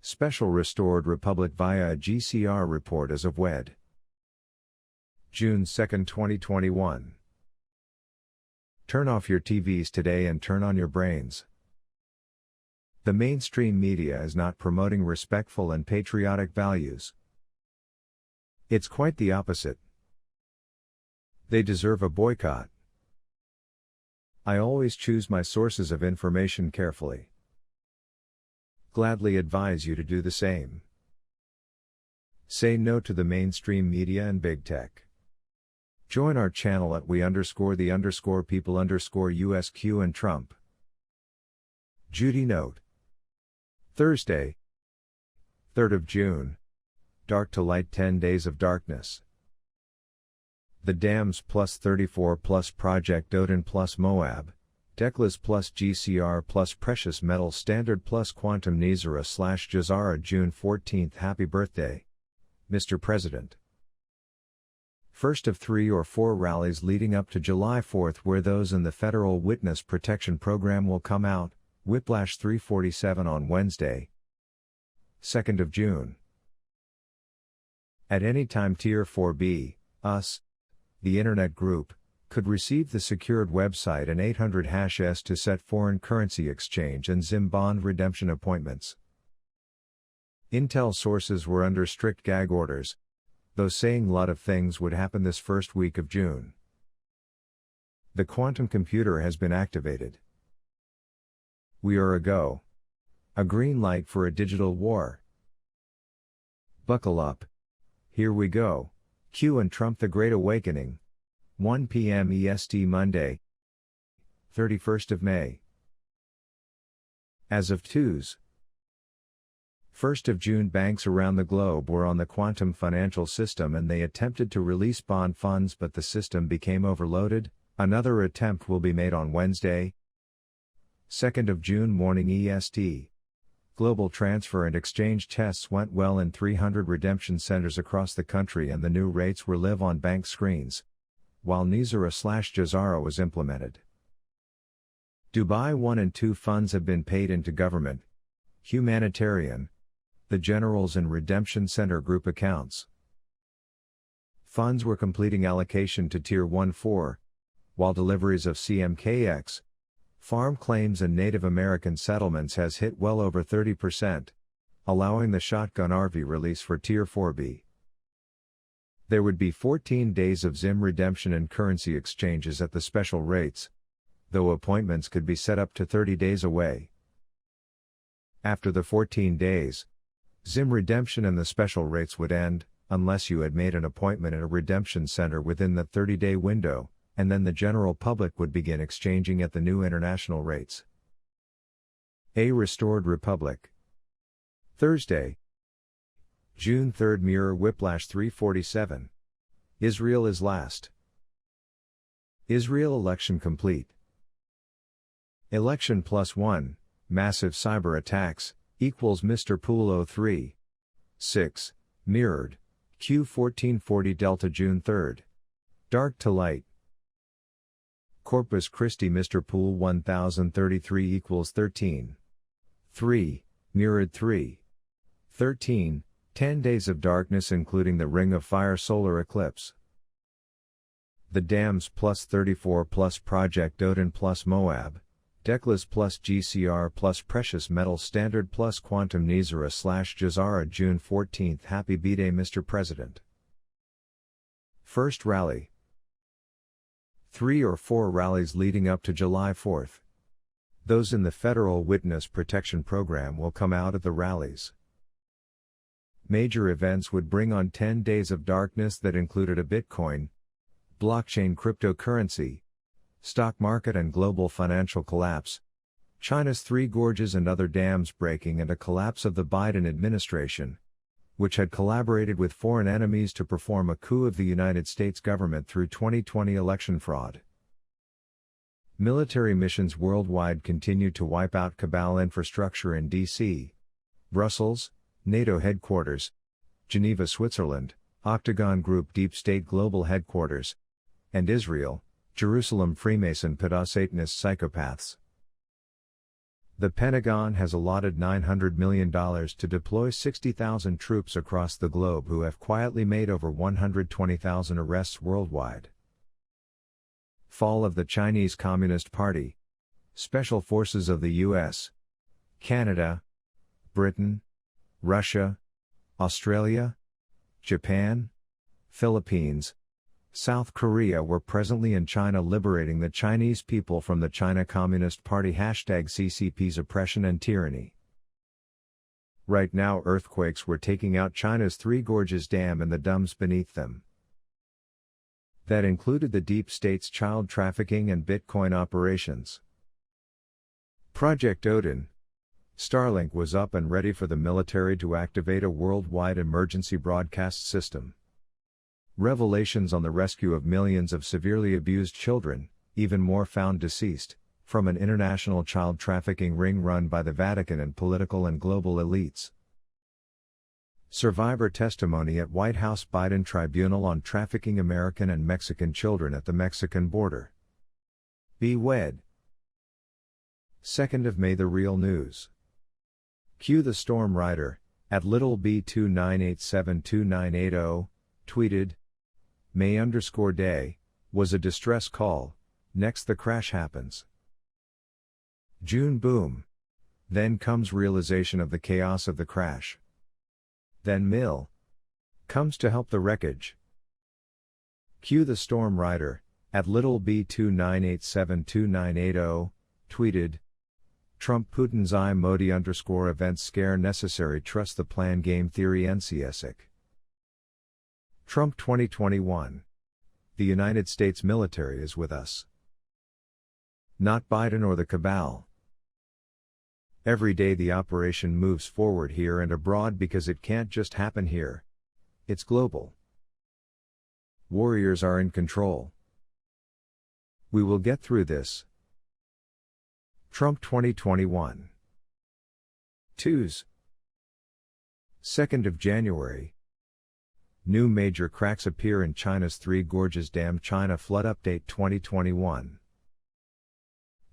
Special Restored Republic via a GCR report as of Wed. June 2, 2021. Turn off your TVs today and turn on your brains. The mainstream media is not promoting respectful and patriotic values. It's quite the opposite. They deserve a boycott. I always choose my sources of information carefully. Gladly advise you to do the same. Say no to the mainstream media and big tech. Join our channel at we_the_people_USQ and Trump. Judy note. Thursday, 3rd of June. Dark to light 10 days of darkness. The Dams plus 34 plus Project Odin plus Moab, Declas plus GCR plus Precious Metal Standard plus Quantum Nizara / Jazara June 14th. Happy birthday, Mr. President. First of 3 or 4 rallies leading up to July 4th where those in the Federal Witness Protection Program will come out. Whiplash 347 on Wednesday, 2nd of June. At any time Tier 4B, us, the Internet Group, could receive the secured website and 800#S to set foreign currency exchange and ZIM bond redemption appointments. Intel sources were under strict gag orders, though saying a lot of things would happen this first week of June. The quantum computer has been activated. We are a go. A green light for a digital war. Buckle up. Here we go. Q and Trump the Great Awakening. 1 p.m. EST Monday, 31st of May. As of Tuesday, 1st of June, banks around the globe were on the quantum financial system and they attempted to release bond funds, but the system became overloaded. Another attempt will be made on Wednesday, 2nd of June morning EST. Global transfer and exchange tests went well in 300 redemption centers across the country and the new rates were live on bank screens, while Nizara / Jazara was implemented. Dubai 1 and 2 funds have been paid into government, humanitarian, the Generals and Redemption Center group accounts. Funds were completing allocation to Tier 1-4, while deliveries of CMKX, farm claims and Native American settlements has hit well over 30%, allowing the shotgun RV release for Tier 4B. There would be 14 days of ZIM redemption and currency exchanges at the special rates, though appointments could be set up to 30 days away. After the 14 days, ZIM redemption and the special rates would end, unless you had made an appointment at a redemption center within the 30-day window, and then the general public would begin exchanging at the new international rates. A Restored Republic. Thursday, June 3rd. Mirror Whiplash 347. Israel is last. Israel election complete. Election +1, massive cyber attacks, equals Mr. Pool 03. 6, mirrored, Q1440 Delta June 3rd. Dark to light. Corpus Christi Mr. Pool 1033 equals 13. 3, mirrored 3. 13, 10 days of darkness including the Ring of Fire solar eclipse. The Dams plus 34 plus Project Odin plus Moab, Declas plus GCR plus Precious Metal Standard plus Quantum Nizara / Jazara June 14th. Happy B-Day Mr. President. First rally. 3 or 4 rallies leading up to July 4th. Those in the Federal Witness Protection Program will come out at the rallies. Major events would bring on 10 days of darkness that included a Bitcoin, blockchain cryptocurrency, stock market and global financial collapse, China's 3 gorges and other dams breaking, and a collapse of the Biden administration, which had collaborated with foreign enemies to perform a coup of the United States government through 2020 election fraud. Military missions worldwide continue to wipe out cabal infrastructure in D.C., Brussels, NATO headquarters, Geneva, Switzerland, Octagon Group Deep State Global Headquarters, and Israel, Jerusalem Freemason PIDA Satanist psychopaths. The Pentagon has allotted $900 million to deploy 60,000 troops across the globe who have quietly made over 120,000 arrests worldwide. Fall of the Chinese Communist Party. Special forces of the U.S., Canada, Britain, Russia, Australia, Japan, Philippines, South Korea were presently in China liberating the Chinese people from the China Communist Party #CCP's oppression and tyranny. Right now earthquakes were taking out China's Three Gorges Dam and the dams beneath them. That included the deep state's child trafficking and Bitcoin operations. Project Odin. Starlink was up and ready for the military to activate a worldwide emergency broadcast system. Revelations on the rescue of millions of severely abused children, even more found deceased, from an international child trafficking ring run by the Vatican and political and global elites. Survivor testimony at White House Biden tribunal on trafficking American and Mexican children at the Mexican border. Be wed. 2nd of May. The real news. Q. The Storm Rider, at little b29872980, tweeted, May_day, was a distress call, next the crash happens. June boom. Then comes realization of the chaos of the crash. Then Mill comes to help the wreckage. Q. The Storm Rider, at little b29872980, tweeted, Trump Putin's I Modi_events scare necessary trust the plan game theory NCSIC. Trump 2021. The United States military is with us. Not Biden or the cabal. Every day the operation moves forward here and abroad because it can't just happen here. It's global. Warriors are in control. We will get through this. Trump 2021. Twos. 2nd of January. New major cracks appear in China's Three Gorges Dam. China Flood Update 2021.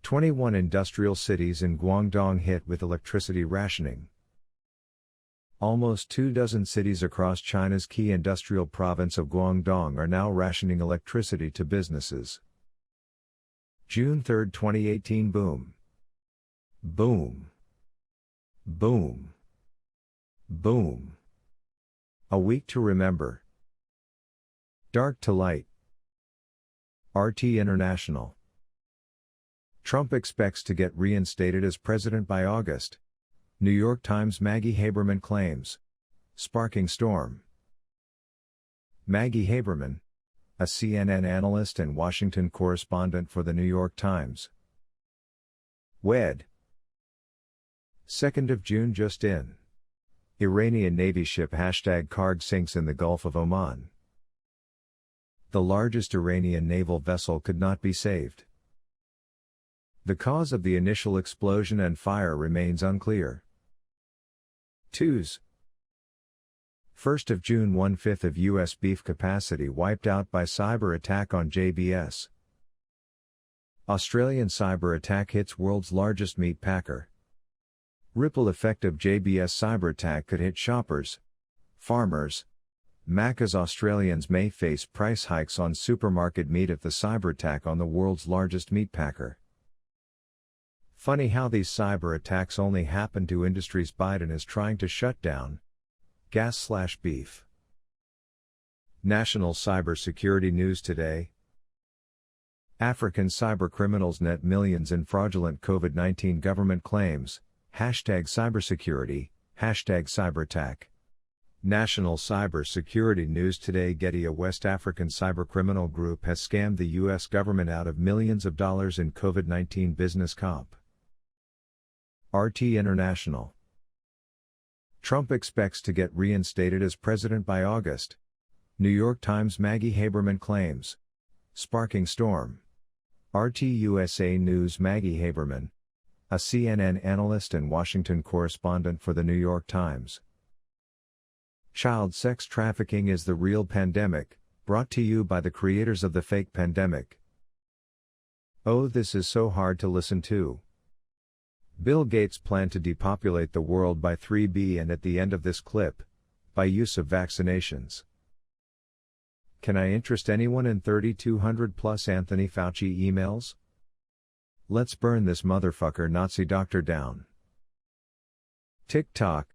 21 industrial cities in Guangdong hit with electricity rationing. Almost 24 cities across China's key industrial province of Guangdong are now rationing electricity to businesses. June 3, 2018. Boom. Boom. Boom. Boom. A week to remember. Dark to light. RT International. Trump expects to get reinstated as president by August. New York Times. Maggie Haberman claims. Sparking storm. Maggie Haberman, a CNN analyst and Washington correspondent for the New York Times. Wed. 2nd of June. Just in. Iranian Navy ship #Karg sinks in the Gulf of Oman. The largest Iranian naval vessel could not be saved. The cause of the initial explosion and fire remains unclear. Twos. 1st of June. 1/5 of U.S. beef capacity wiped out by cyber attack on JBS. Australian cyber attack hits world's largest meat packer. Ripple effect of JBS cyber attack could hit shoppers, farmers, Macca's. Australians may face price hikes on supermarket meat if the cyber attack on the world's largest meat packer. Funny how these cyber attacks only happen to industries Biden is trying to shut down. Gas/beef. National Cybersecurity News Today. African cybercriminals net millions in fraudulent COVID-19 government claims. #cybersecurity, #cyberattack. National Cybersecurity News Today. Getty. A West African cybercriminal group has scammed the U.S. government out of millions of dollars in COVID-19 business comp. RT International. Trump expects to get reinstated as president by August. New York Times. Maggie Haberman claims. Sparking storm. RT USA News. Maggie Haberman, a CNN analyst and Washington correspondent for the New York Times. Child sex trafficking is the real pandemic, brought to you by the creators of the fake pandemic. Oh, this is so hard to listen to. Bill Gates planned to depopulate the world by 3B and at the end of this clip, by use of vaccinations. Can I interest anyone in 3,200 plus Anthony Fauci emails? Let's burn this motherfucker Nazi doctor down. TikTok,